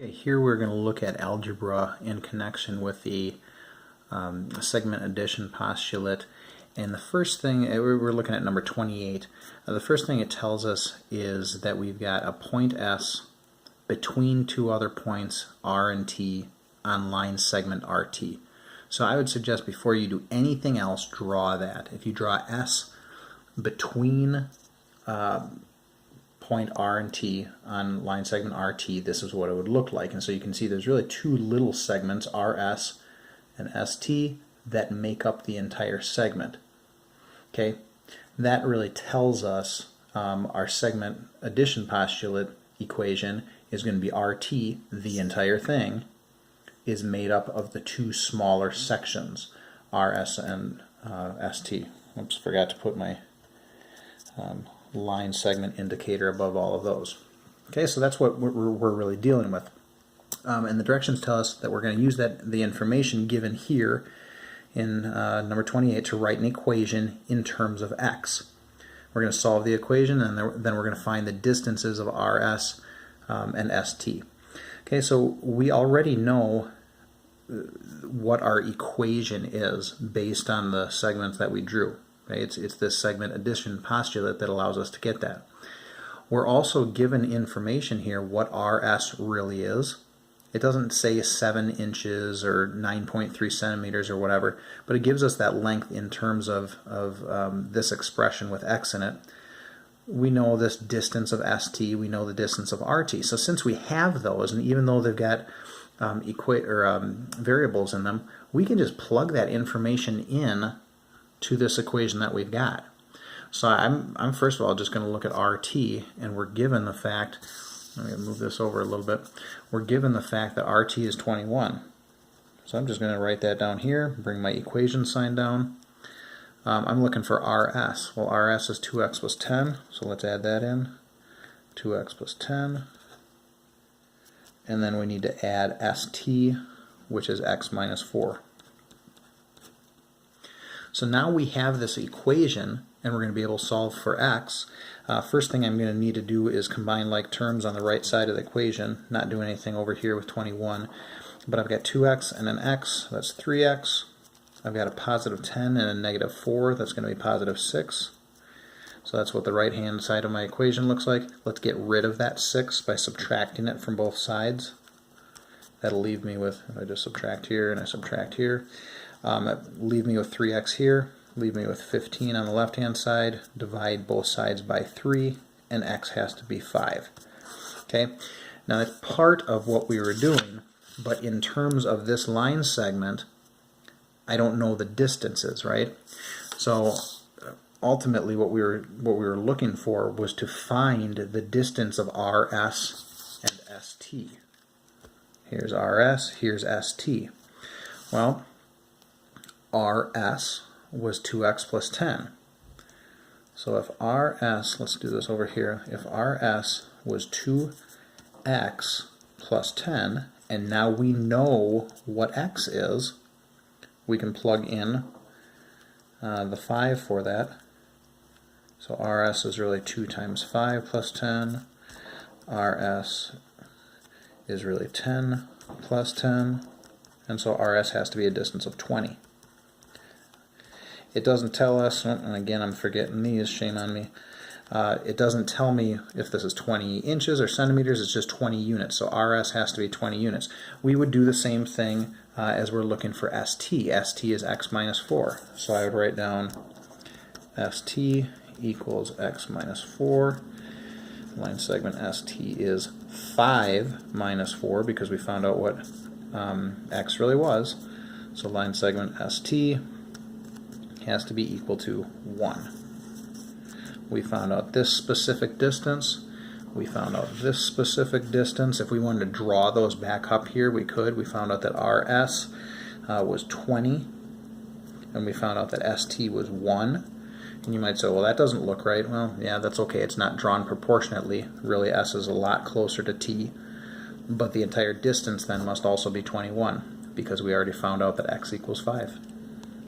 Here we're going to look at algebra in connection with the segment addition postulate, and the first thing, we're looking at number 28. The first thing it tells us is that we've got a point S between two other points R and T on line segment RT. So I would suggest before you do anything else, draw that. If you draw S between point R and T on line segment RT, this is what it would look like. And so you can see there's really two little segments, RS and ST, that make up the entire segment. Okay, that really tells us our segment addition postulate equation is going to be RT, the entire thing, is made up of the two smaller sections, RS and ST. Oops, forgot to put my line segment indicator above all of those. Okay, so that's what we're really dealing with. And the directions tell us that we're going to use the information given here in number 28 to write an equation in terms of x. We're going to solve the equation, and then we're going to find the distances of RS and ST. Okay, so we already know what our equation is based on the segments that we drew. Okay, it's this segment addition postulate that allows us to get that. We're also given information here what RS really is. It doesn't say 7 inches or 9.3 centimeters or whatever, but it gives us that length in terms of this expression with x in it. We know this distance of ST, we know the distance of RT. So since we have those, and even though they've got variables in them, we can just plug that information in to this equation that we've got. So I'm first of all just going to look at RT, and we're given the fact, I'm going to move this over a little bit, we're given the fact that RT is 21. So I'm just going to write that down here, bring my equation sign down. I'm looking for RS. Well, RS is 2x plus 10, so let's add that in. 2x plus 10. And then we need to add ST, which is x minus 4. So now we have this equation, and we're going to be able to solve for x. First thing I'm going to need to do is combine like terms on the right side of the equation, not do anything over here with 21. But I've got 2x and an x, that's 3x. I've got a positive 10 and a negative 4, that's going to be positive 6. So that's what the right hand side of my equation looks like. Let's get rid of that 6 by subtracting it from both sides. That'll leave me with, if I just subtract here and I subtract here, leave me with 3x here, leave me with 15 on the left hand side, divide both sides by 3, and x has to be 5. Okay, now that's part of what we were doing, but in terms of this line segment, I don't know the distances, right? So ultimately what we were looking for was to find the distance of RS and ST. Here's RS, here's ST. Well, RS was 2x plus 10. So if RS, let's do this over here, if RS was 2x plus 10, and now we know what x is, we can plug in the 5 for that. So RS is really 2 times 5 plus 10. RS is really 10 plus 10. And so RS has to be a distance of 20. It doesn't tell us, and again I'm forgetting these, shame on me, it doesn't tell me if this is 20 inches or centimeters, it's just 20 units. So RS has to be 20 units. We would do the same thing as we're looking for ST. ST is x minus 4. So I would write down ST equals x minus 4. Line segment ST is 5 minus 4 because we found out what x really was. So line segment ST has to be equal to 1. We found out this specific distance. We found out this specific distance. If we wanted to draw those back up here, we could. We found out that RS was 20, and we found out that ST was 1. And you might say, well, that doesn't look right. Well, yeah, that's okay. It's not drawn proportionately. Really, S is a lot closer to T. But the entire distance then must also be 21, because we already found out that x equals 5.